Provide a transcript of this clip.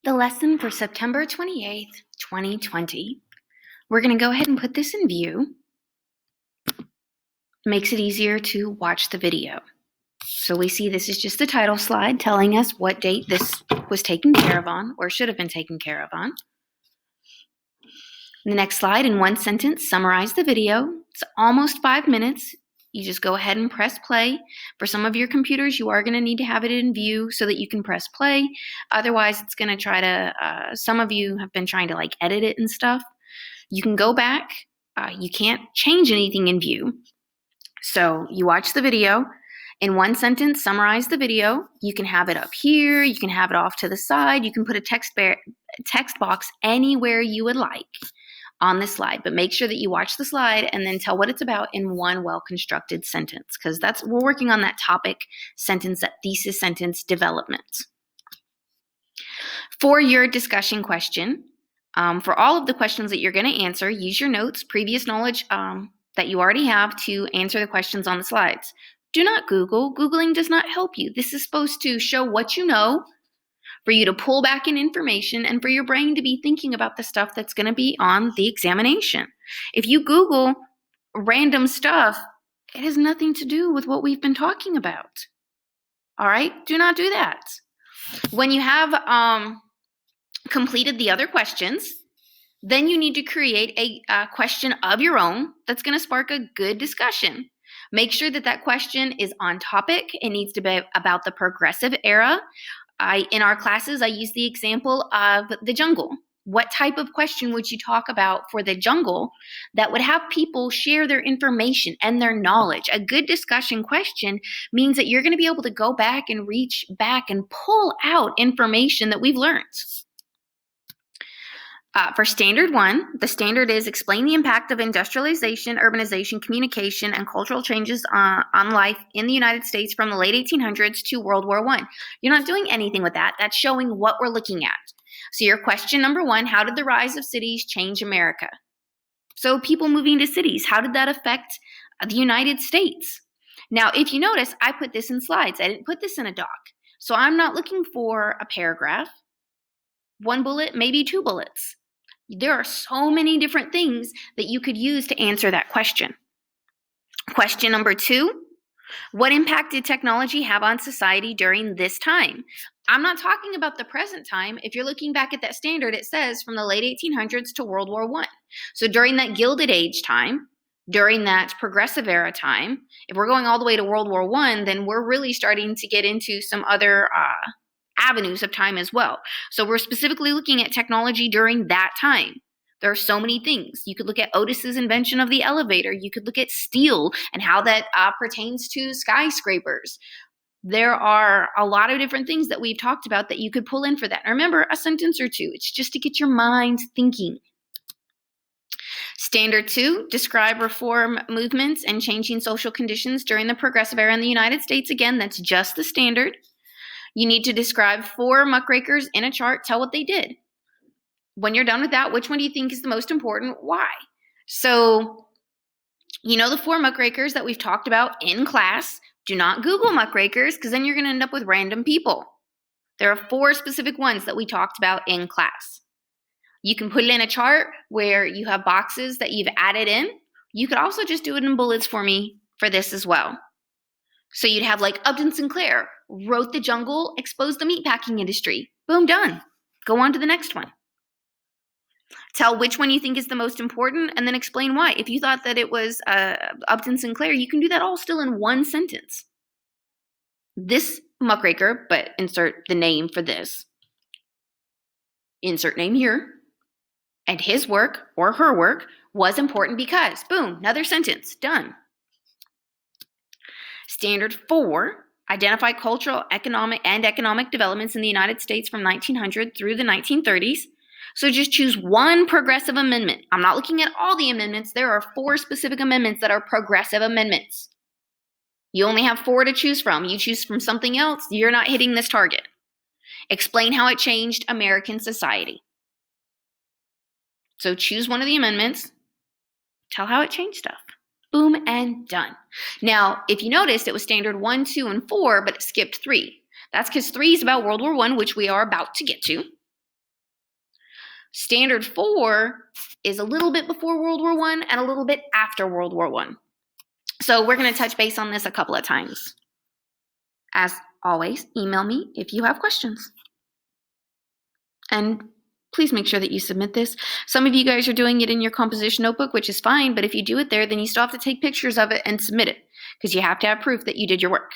The lesson for September 28th, 2020. We're going to go ahead and put this in view. Makes it easier to watch the video. So we see this is just the title slide telling us what date this was taken care of on or should have been taken care of on. The next slide, in one sentence, summarize the video. It's almost 5 minutes. You just go ahead and press play. For some of your computers, you are going to need to have it in view so that you can press play. Otherwise, it's going to try to, some of you have been trying to like edit it and stuff. You can go back. You can't change anything in view. So you watch the video. In one sentence, summarize the video. You can have it up here. You can have it off to the side. You can put a text box anywhere you would like on the slide, but make sure that you watch the slide and then tell what it's about in one well-constructed sentence, because we're working on that topic sentence, that thesis sentence development. For your discussion question, for all of the questions that you're going to answer, use your notes, previous knowledge that you already have to answer the questions on the slides. Do not Google. Googling does not help you. This is supposed to show what you know, for you to pull back in information, and for your brain to be thinking about the stuff that's going to be on the examination. If you Google random stuff, it has nothing to do with what we've been talking about. All right? Do not do that. When you have completed the other questions, then you need to create a question of your own that's going to spark a good discussion. Make sure that that question is on topic. It needs to be about the progressive era. In our classes, I use the example of the jungle. What type of question would you talk about for the jungle that would have people share their information and their knowledge? A good discussion question means that you're going to be able to go back and reach back and pull out information that we've learned. For standard 1, the standard is explain the impact of industrialization, urbanization, communication, and cultural changes on life in the United States from the late 1800s to World War I. You're not doing anything with that. That's showing what we're looking at. So your question number 1, how did the rise of cities change America? So people moving to cities, how did that affect the United States? Now, if you notice, I put this in slides. I didn't put this in a doc. So I'm not looking for a paragraph, 1 bullet, maybe 2 bullets. There are so many different things that you could use to answer that question. Question number 2, what impact did technology have on society during this time? I'm not talking about the present time. If you're looking back at that standard, it says from the late 1800s to World War I. So during that Gilded Age time, during that progressive era time, if we're going all the way to World War I, then we're really starting to get into some other avenues of time as well. So we're specifically looking at technology during that time. There are so many things. You could look at Otis's invention of the elevator. You could look at steel and how that pertains to skyscrapers. There are a lot of different things that we've talked about that you could pull in for that. And remember, a sentence or two. It's just to get your mind thinking. Standard 2, describe reform movements and changing social conditions during the progressive era in the United States. Again, that's just the standard. You need to describe 4 muckrakers in a chart. Tell what they did. When you're done with that, which one do you think is the most important? Why? So, you know the 4 muckrakers that we've talked about in class. Do not Google muckrakers, because then you're going to end up with random people. There are 4 specific ones that we talked about in class. You can put it in a chart where you have boxes that you've added in. You could also just do it in bullets for me for this as well. So you'd have like Upton Sinclair wrote The Jungle, exposed the meatpacking industry. Boom, done. Go on to the next one. Tell which one you think is the most important and then explain why. If you thought that it was Upton Sinclair, you can do that all still in one sentence. This muckraker, but insert the name for this. Insert name here. And his work or her work was important because, boom, another sentence, done. Standard 4, identify cultural, economic developments in the United States from 1900 through the 1930s. So just choose one progressive amendment. I'm not looking at all the amendments. There are 4 specific amendments that are progressive amendments. You only have 4 to choose from. You choose from something else, you're not hitting this target. Explain how it changed American society. So choose one of the amendments. Tell how it changed stuff. Boom, and done. Now, if you noticed, it was standard 1, 2, and 4, but it skipped 3. That's because 3 is about World War I, which we are about to get to. Standard 4 is a little bit before World War I and a little bit after World War I. So we're going to touch base on this a couple of times. As always, email me if you have questions. And please make sure that you submit this. Some of you guys are doing it in your composition notebook, which is fine, but if you do it there, then you still have to take pictures of it and submit it, because you have to have proof that you did your work.